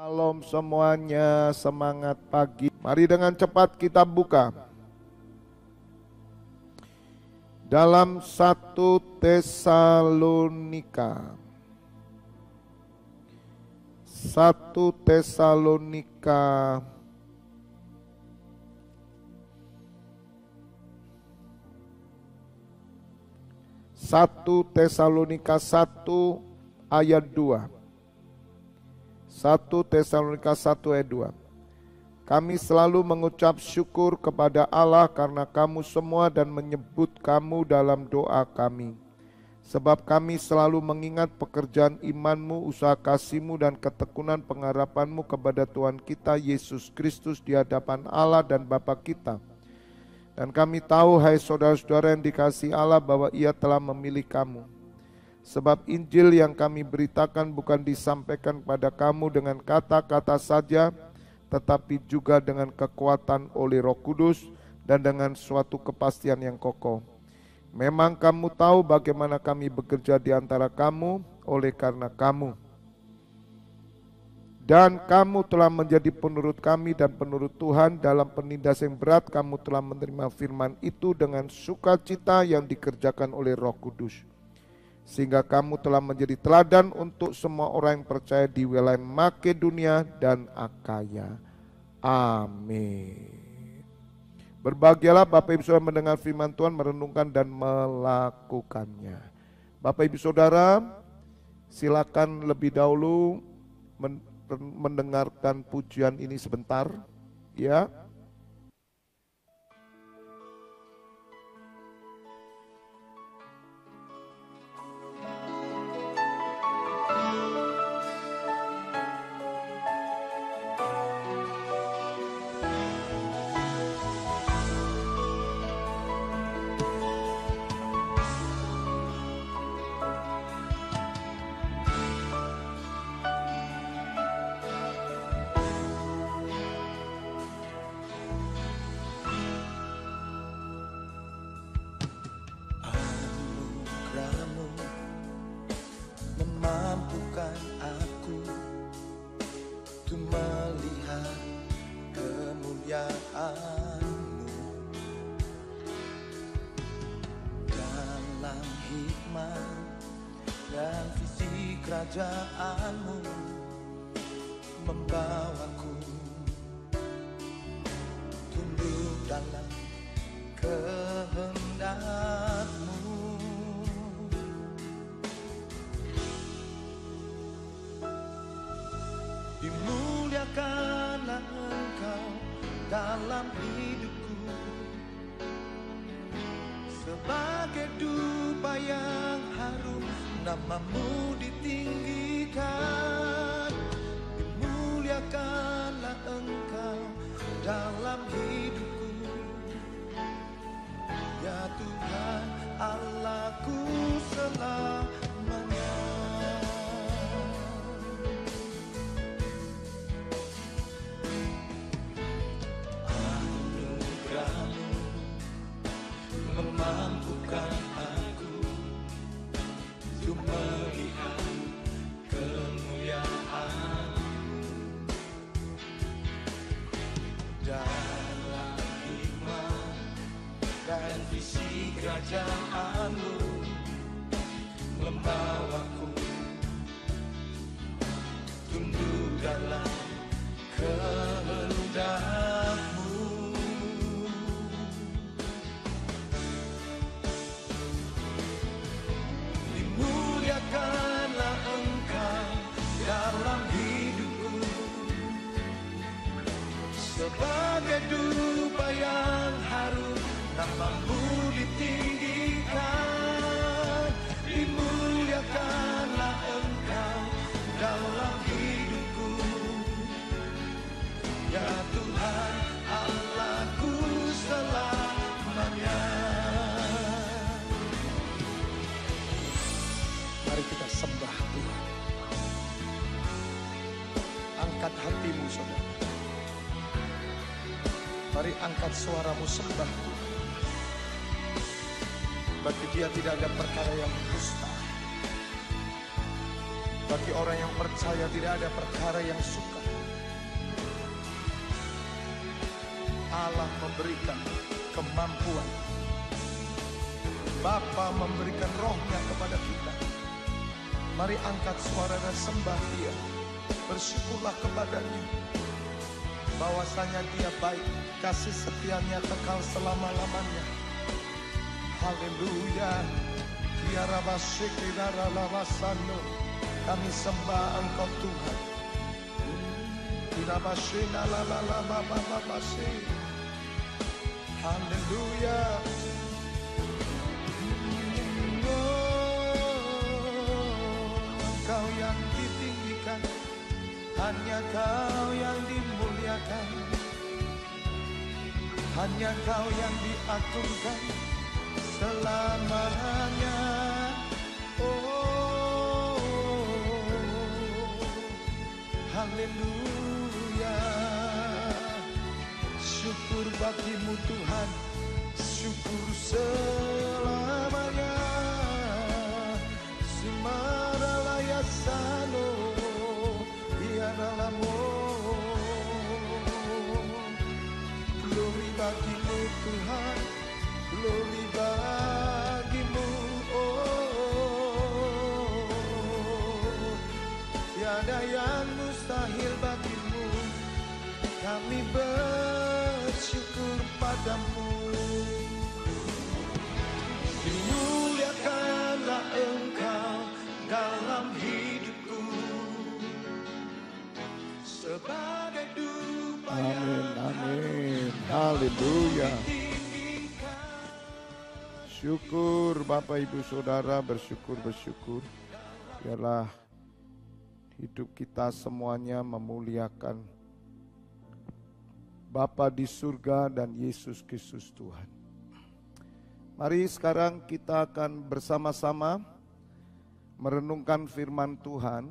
Shalom semuanya, semangat pagi. Mari dengan cepat kita buka dalam 1 Tesalonika. 1 Tesalonika 1 ayat 2. 1 Tesalonika 1 ayat 2. Kami selalu mengucap syukur kepada Allah karena kamu semua dan menyebut kamu dalam doa kami. Sebab kami selalu mengingat pekerjaan imanmu, usaha kasihmu dan ketekunan pengharapanmu kepada Tuhan kita Yesus Kristus di hadapan Allah dan Bapa kita. Dan kami tahu, hai saudara-saudara yang dikasihi Allah, bahwa Ia telah memilih kamu. Sebab Injil yang kami beritakan bukan disampaikan kepada kamu dengan kata-kata saja, tetapi juga dengan kekuatan oleh Roh Kudus dan dengan suatu kepastian yang kokoh. Memang kamu tahu bagaimana kami bekerja di antara kamu oleh karena kamu. Dan kamu telah menjadi penurut kami dan penurut Tuhan. Dalam penindas yang berat kamu telah menerima firman itu dengan sukacita yang dikerjakan oleh Roh Kudus. Sehingga kamu telah menjadi teladan untuk semua orang yang percaya di wilayah Makedonia dan Akaya. Amin. Berbahagialah Bapak Ibu Saudara mendengar firman Tuhan, merenungkan dan melakukannya. Bapak Ibu Saudara, silakan lebih dahulu mendengarkan pujian ini sebentar, ya. Memampukan aku untuk melihat kemuliaan-Mu dalam hikmat dan visi kerajaan-Mu, membawaku tunduk dalam kehendak-Mu. Dimuliakanlah Engkau dalam hidupku, sebagai dupa yang harum nama-Mu ditinggikan. Dimuliakanlah Engkau dalam hidupku, ya Tuhan Allahku selamanya. Memampukan aku untuk melihat kemuliaan-Mu dalam hikmat dan visi kerajaan-Mu, membawaku tunduk dalam kehendak-Mu. Dimuliakanlah Engkau dalam hidupku, sebagai dupa yang harum nama-Mu ditinggikan. Dimuliakanlah Engkau dalam hidupku, ya Tuhan Allahku selamanya. Mari kita sembah Tuhan. Angkat hatimu saudara. Mari angkat suaramu sembah Tuhan. Bagi Dia tidak ada perkara yang mustahil. Bagi orang yang percaya tidak ada perkara yang sukar. Allah memberikan kemampuan. Bapa memberikan rohnya kepada kita. Mari angkat suara dan sembah Dia. Bersyukurlah kepadanya. Bahwasanya Dia baik, kasih setianya kekal selama-lamanya. Haleluya. Kami sembah Engkau Tuhan. Haleluya. Engkau yang ditinggikan, hanya Kau yang dimuliakan, hanya Kau yang diagungkan selamanya. Oh, haleluya. Syukur bagimu Tuhan, syukur selamanya. Simaralaya sano, ianalamo. Glory bagimu Tuhan, glory bagimu. Oh, tiada yang mustahil bagimu. Kami bersyukur padamu. Dimuliakanlah Engkau dalam hidupku sebagai dupa. Amin, amin. Haleluya. Syukur Bapak Ibu Saudara, bersyukur. Biarlah hidup kita semuanya memuliakan Bapa di surga dan Yesus Kristus Tuhan. Mari sekarang kita akan bersama-sama merenungkan firman Tuhan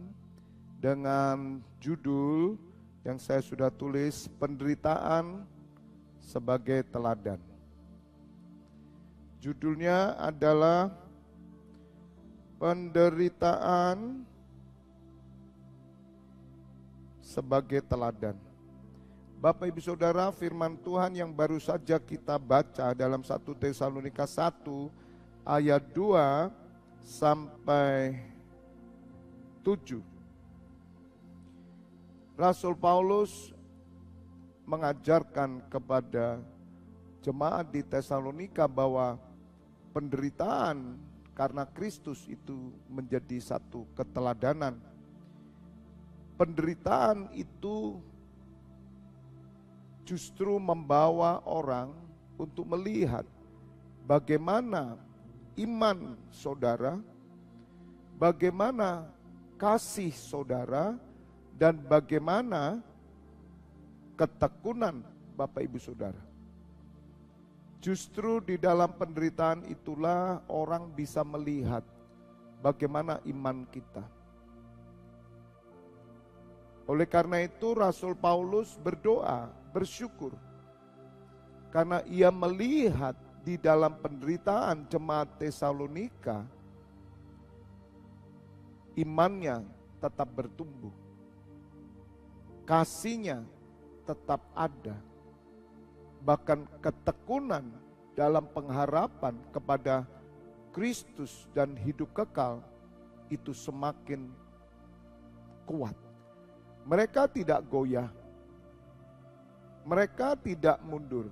dengan judul yang saya sudah tulis, penderitaan sebagai teladan. Judulnya adalah penderitaan sebagai teladan. Bapak Ibu Saudara, firman Tuhan yang baru saja kita baca dalam 1 Tesalonika 1 ayat 2 sampai 7. Rasul Paulus mengajarkan kepada jemaat di Tesalonika bahwa penderitaan karena Kristus itu menjadi satu keteladanan. Penderitaan itu justru membawa orang untuk melihat bagaimana iman saudara, bagaimana kasih saudara, dan bagaimana ketekunan Bapak Ibu Saudara. Justru di dalam penderitaan itulah orang bisa melihat bagaimana iman kita. Oleh karena itu Rasul Paulus berdoa, bersyukur. Karena ia melihat di dalam penderitaan jemaat Tesalonika, imannya tetap bertumbuh. Kasihnya tetap ada. Bahkan ketekunan dalam pengharapan kepada Kristus dan hidup kekal itu semakin kuat. Mereka tidak goyah. Mereka tidak mundur.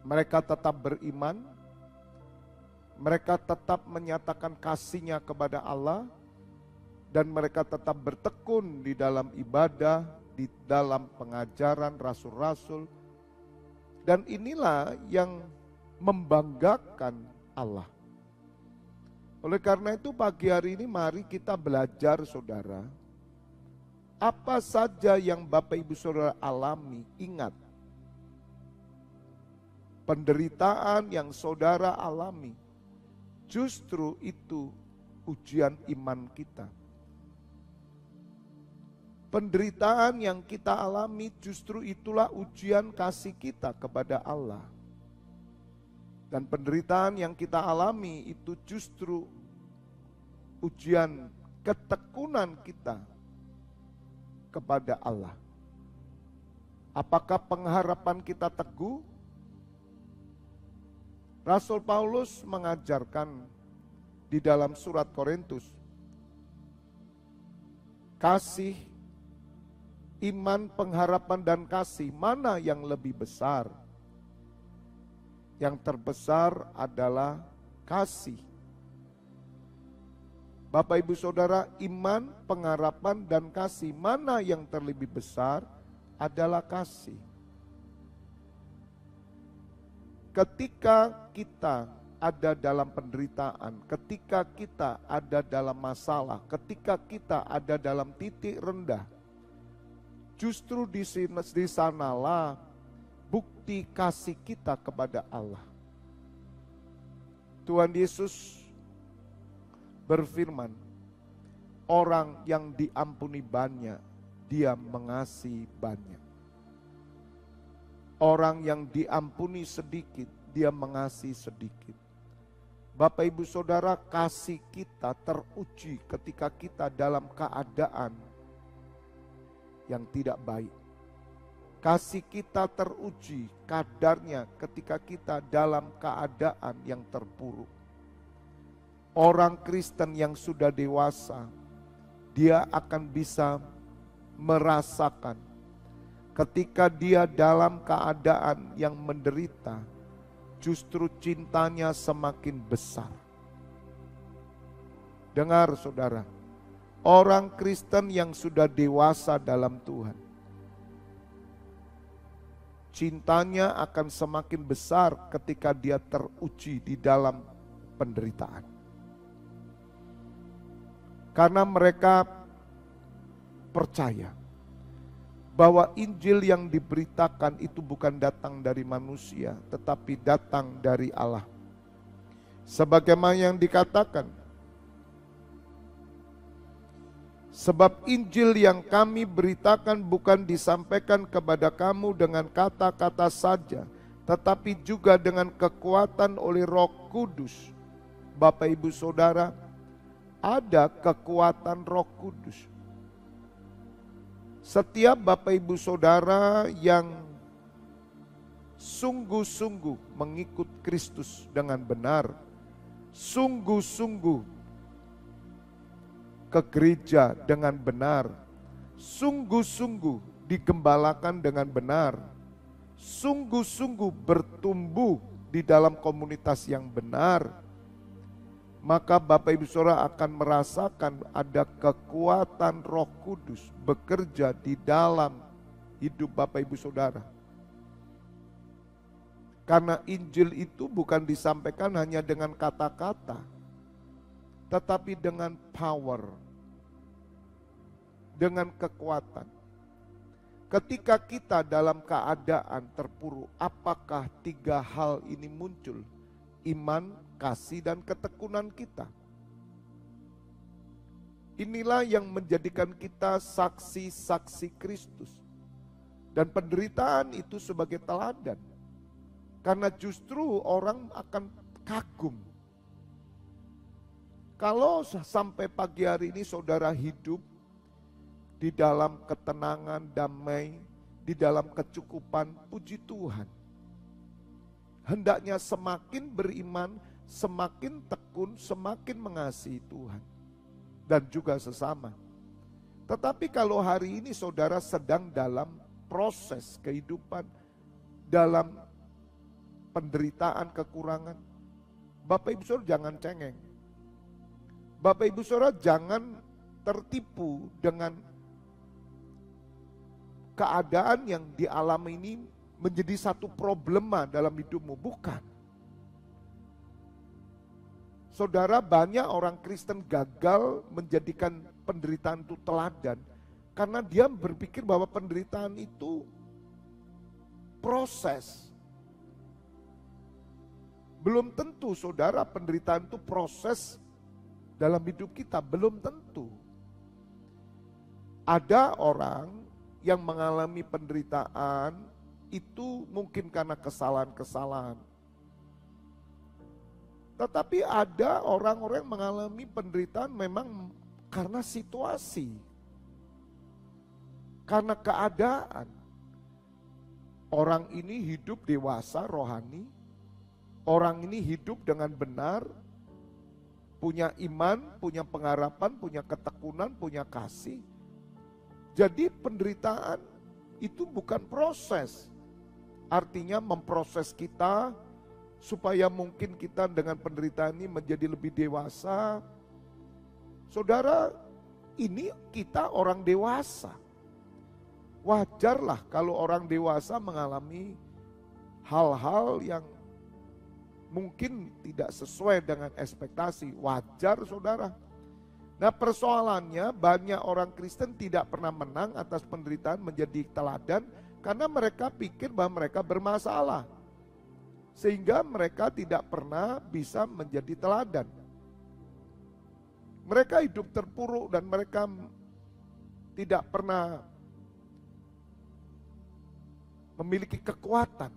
Mereka tetap beriman. Mereka tetap menyatakan kasihnya kepada Allah. Dan mereka tetap bertekun di dalam ibadah, di dalam pengajaran rasul-rasul. Dan inilah yang membanggakan Allah. Oleh karena itu pagi hari ini mari kita belajar saudara. Apa saja yang Bapak Ibu Saudara alami, ingat. Penderitaan yang saudara alami, justru itu ujian iman kita. Penderitaan yang kita alami justru itulah ujian kasih kita kepada Allah. Dan penderitaan yang kita alami itu justru ujian ketekunan kita kepada Allah. Apakah pengharapan kita teguh? Rasul Paulus mengajarkan di dalam surat Korintus, kasih, iman, pengharapan, dan kasih, mana yang lebih besar? Yang terbesar adalah kasih. Bapak Ibu Saudara, iman, pengharapan, dan kasih, mana yang terlebih besar? Adalah kasih. Ketika kita ada dalam penderitaan, ketika kita ada dalam masalah, ketika kita ada dalam titik rendah, justru di sanalah bukti kasih kita kepada Allah. Tuhan Yesus berfirman, orang yang diampuni banyak, dia mengasihi banyak. Orang yang diampuni sedikit, dia mengasihi sedikit. Bapak Ibu Saudara, kasih kita teruji ketika kita dalam keadaan yang tidak baik. Kasih kita teruji kadarnya ketika kita dalam keadaan yang terpuruk. Orang Kristen yang sudah dewasa, dia akan bisa merasakan ketika dia dalam keadaan yang menderita, justru cintanya semakin besar. Dengar saudara, orang Kristen yang sudah dewasa dalam Tuhan, cintanya akan semakin besar ketika dia teruji di dalam penderitaan. Karena mereka percaya bahwa Injil yang diberitakan itu bukan datang dari manusia, tetapi datang dari Allah. Sebagaimana yang dikatakan, sebab Injil yang kami beritakan bukan disampaikan kepada kamu dengan kata-kata saja, tetapi juga dengan kekuatan oleh Roh Kudus. Bapak Ibu Saudara, ada kekuatan Roh Kudus. Setiap Bapak Ibu Saudara yang sungguh-sungguh mengikut Kristus dengan benar, sungguh-sungguh ke gereja dengan benar, sungguh-sungguh digembalakan dengan benar, sungguh-sungguh bertumbuh di dalam komunitas yang benar, maka Bapak Ibu Saudara akan merasakan ada kekuatan Roh Kudus bekerja di dalam hidup Bapak Ibu Saudara. Karena Injil itu bukan disampaikan hanya dengan kata-kata, tetapi dengan power, dengan kekuatan. Ketika kita dalam keadaan terpuruk, apakah tiga hal ini muncul? Iman, kasih, dan ketekunan kita. Inilah yang menjadikan kita saksi-saksi Kristus. Dan penderitaan itu sebagai teladan. Karena justru orang akan kagum. Kalau sampai pagi hari ini saudara hidup di dalam ketenangan, damai, di dalam kecukupan, puji Tuhan. Hendaknya semakin beriman, semakin tekun, semakin mengasihi Tuhan. Dan juga sesama. Tetapi kalau hari ini saudara sedang dalam proses kehidupan, dalam penderitaan, kekurangan, Bapak Ibu Saudara jangan cengeng. Bapak Ibu Saudara jangan tertipu dengan keadaan yang dialami ini menjadi satu problema dalam hidupmu. Bukan. Saudara, banyak orang Kristen gagal menjadikan penderitaan itu teladan karena dia berpikir bahwa penderitaan itu proses. Belum tentu saudara penderitaan itu proses dalam hidup kita, belum tentu. Ada orang yang mengalami penderitaan itu mungkin karena kesalahan-kesalahan. Tetapi ada orang-orang yang mengalami penderitaan memang karena situasi, karena keadaan. orang ini hidup dewasa rohani, orang ini hidup dengan benar, punya iman, punya pengharapan, punya ketekunan, punya kasih. Jadi penderitaan itu bukan proses. Artinya memproses kita supaya mungkin kita dengan penderitaan ini menjadi lebih dewasa. Saudara, ini kita orang dewasa. Wajarlah kalau orang dewasa mengalami hal-hal yang mungkin tidak sesuai dengan ekspektasi. Wajar, saudara. Nah, persoalannya banyak orang Kristen tidak pernah menang atas penderitaan menjadi teladan karena mereka pikir bahwa mereka bermasalah. Sehingga mereka tidak pernah bisa menjadi teladan. Mereka hidup terpuruk dan mereka tidak pernah memiliki kekuatan.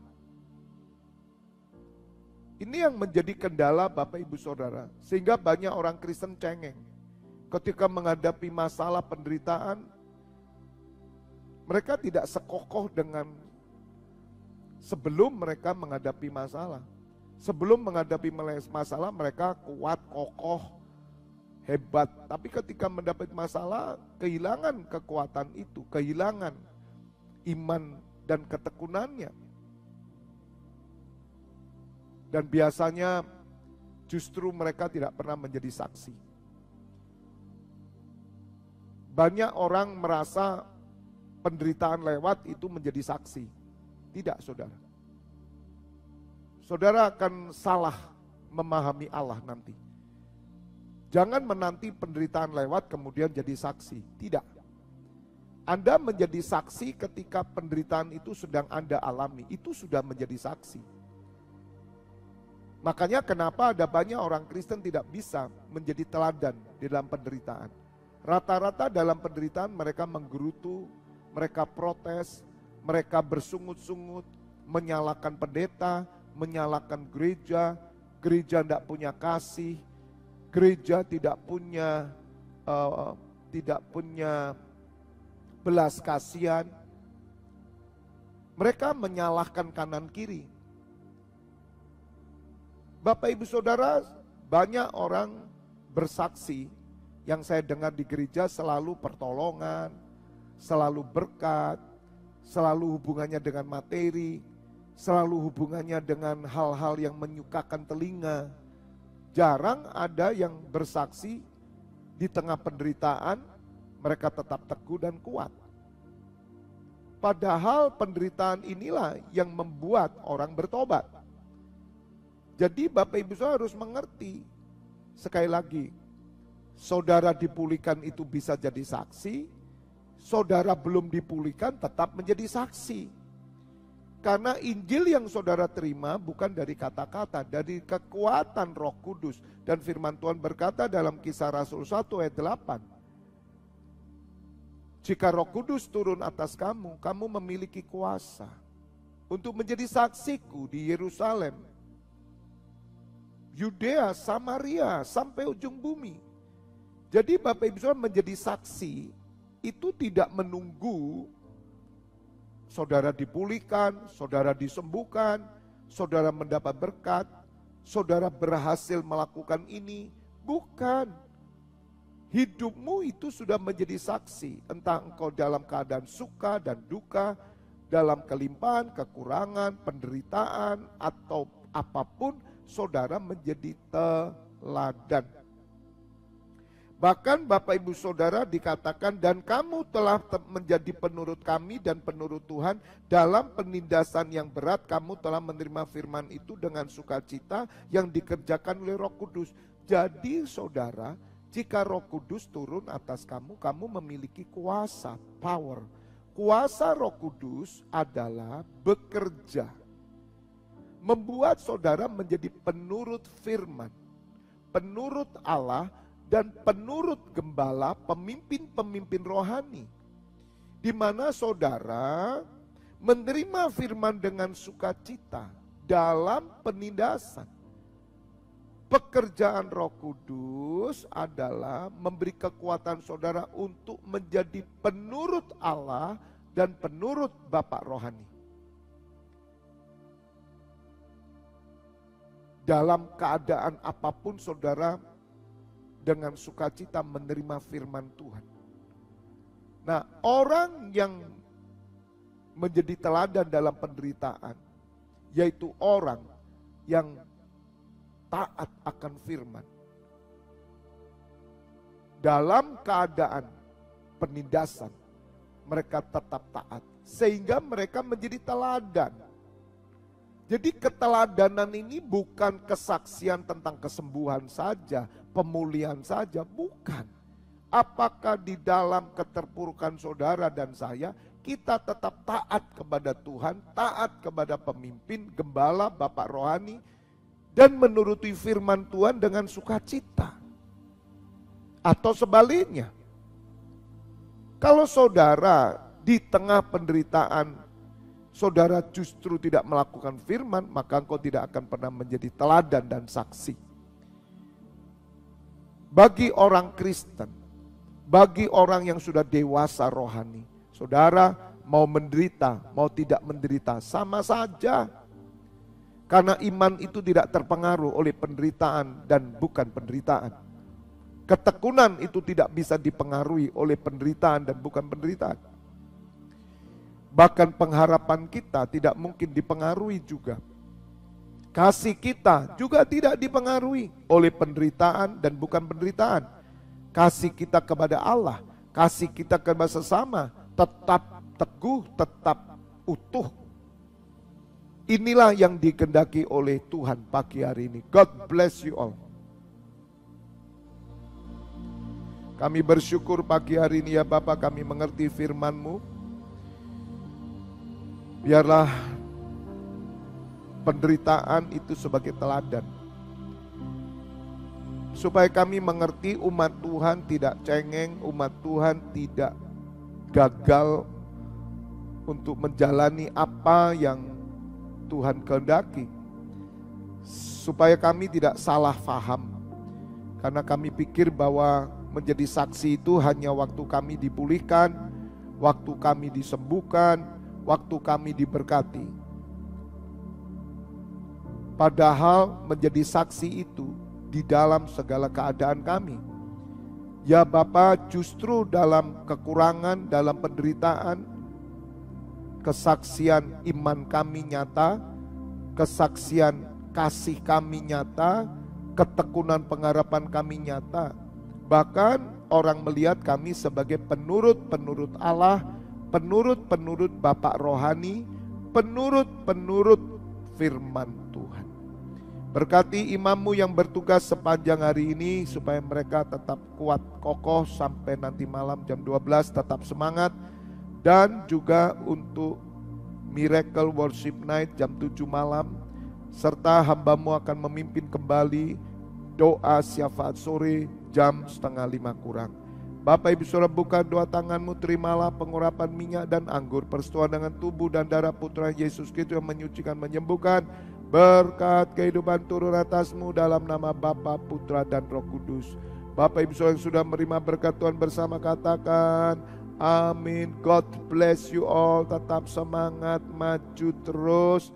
Ini yang menjadi kendala Bapak Ibu Saudara. Sehingga banyak orang Kristen cengeng. Ketika menghadapi masalah penderitaan, mereka tidak sekokoh dengan sebelum mereka menghadapi masalah. Sebelum menghadapi masalah mereka kuat, kokoh, hebat. Tapi ketika mendapat masalah, kehilangan kekuatan itu, kehilangan iman dan ketekunannya. Dan biasanya justru mereka tidak pernah menjadi saksi. Banyak orang merasa penderitaan lewat itu menjadi saksi. Tidak, saudara. Saudara akan salah memahami Allah nanti. Jangan menanti penderitaan lewat kemudian jadi saksi. Tidak. Anda menjadi saksi ketika penderitaan itu sedang Anda alami. Itu sudah menjadi saksi. Makanya kenapa ada banyak orang Kristen tidak bisa menjadi teladan di dalam penderitaan. Rata-rata dalam penderitaan mereka menggerutu, mereka protes, mereka bersungut-sungut, menyalahkan pendeta, menyalahkan gereja, gereja tidak punya kasih, gereja tidak punya belas kasihan. Mereka menyalahkan kanan kiri. Bapak Ibu Saudara, banyak orang bersaksi yang saya dengar di gereja selalu pertolongan, selalu berkat, selalu hubungannya dengan materi, selalu hubungannya dengan hal-hal yang menyukakan telinga. Jarang ada yang bersaksi di tengah penderitaan, mereka tetap teguh dan kuat. Padahal penderitaan inilah yang membuat orang bertobat. Jadi Bapak Ibu Saudara harus mengerti, sekali lagi, saudara dipulihkan itu bisa jadi saksi, saudara belum dipulihkan tetap menjadi saksi. Karena Injil yang saudara terima bukan dari kata-kata, dari kekuatan Roh Kudus. Dan firman Tuhan berkata dalam Kisah Rasul 1 ayat 8, jika Roh Kudus turun atas kamu, kamu memiliki kuasa untuk menjadi saksiku di Yerusalem, Yudea, Samaria, sampai ujung bumi. Jadi Bapak Ibu Saudara menjadi saksi itu tidak menunggu saudara dipulihkan, saudara disembuhkan, saudara mendapat berkat, saudara berhasil melakukan ini. Bukan. Hidupmu itu sudah menjadi saksi. Entah engkau dalam keadaan suka dan duka, dalam kelimpahan, kekurangan, penderitaan, atau apapun, saudara menjadi teladan. Bahkan Bapak Ibu Saudara dikatakan, dan kamu telah menjadi penurut kami dan penurut Tuhan dalam penindasan yang berat, kamu telah menerima firman itu dengan sukacita yang dikerjakan oleh Roh Kudus. Jadi saudara, jika Roh Kudus turun atas kamu, kamu memiliki kuasa, power. Kuasa Roh Kudus adalah bekerja, membuat saudara menjadi penurut firman, penurut Allah, dan penurut gembala, pemimpin-pemimpin rohani. Di mana saudara menerima firman dengan sukacita dalam penindasan. Pekerjaan Roh Kudus adalah memberi kekuatan saudara untuk menjadi penurut Allah dan penurut Bapak rohani. dalam keadaan apapun saudara dengan sukacita menerima firman Tuhan. Nah, orang yang menjadi teladan dalam penderitaan, yaitu orang yang taat akan firman. Dalam keadaan penindasan, mereka tetap taat. Sehingga mereka menjadi teladan. Jadi keteladanan ini bukan kesaksian tentang kesembuhan saja, pemulihan saja, bukan. Apakah di dalam keterpurukan saudara dan saya, kita tetap taat kepada Tuhan, taat kepada pemimpin, gembala, bapak rohani, dan menuruti firman Tuhan dengan sukacita. Atau sebaliknya, kalau saudara di tengah penderitaan, saudara justru tidak melakukan firman, maka engkau tidak akan pernah menjadi teladan dan saksi. Bagi orang Kristen, bagi orang yang sudah dewasa rohani, saudara mau menderita, mau tidak menderita, sama saja. Karena iman itu tidak terpengaruh oleh penderitaan dan bukan penderitaan. Ketekunan itu tidak bisa dipengaruhi oleh penderitaan dan bukan penderitaan. Bahkan pengharapan kita tidak mungkin dipengaruhi juga. Kasih kita juga tidak dipengaruhi oleh penderitaan dan bukan penderitaan. Kasih kita kepada Allah, kasih kita kepada sesama tetap teguh, tetap utuh. Inilah yang dikehendaki oleh Tuhan pagi hari ini. God bless you all. Kami bersyukur pagi hari ini ya Bapak, kami mengerti firman-Mu. Biarlah penderitaan itu sebagai teladan. Supaya kami mengerti umat Tuhan tidak cengeng, umat Tuhan tidak gagal untuk menjalani apa yang Tuhan kehendaki. Supaya kami tidak salah faham. Karena kami pikir bahwa menjadi saksi itu hanya waktu kami dipulihkan, waktu kami disembuhkan, waktu kami diberkati. Padahal menjadi saksi itu di dalam segala keadaan kami. Ya Bapa, justru dalam kekurangan, dalam penderitaan, kesaksian iman kami nyata, kesaksian kasih kami nyata, ketekunan pengharapan kami nyata. Bahkan orang melihat kami sebagai penurut-penurut Allah, penurut-penurut Bapak rohani, penurut-penurut firman Tuhan. Berkati imammu yang bertugas sepanjang hari ini supaya mereka tetap kuat kokoh sampai nanti malam jam 12 tetap semangat. Dan juga untuk Miracle Worship Night jam 7 malam. Serta hambamu akan memimpin kembali doa syafaat sore jam 4:30 kurang. Bapak Ibu Saudara, buka dua tanganmu, terimalah pengurapan minyak dan anggur, persetujuan dengan tubuh dan darah Putra Yesus Kristus yang menyucikan, menyembuhkan. Berkat kehidupan turun atasmu dalam nama Bapa, Putra dan Roh Kudus. Bapak Ibu Saudara yang sudah menerima berkat Tuhan bersama, katakan amin. God bless you all, tetap semangat, maju terus.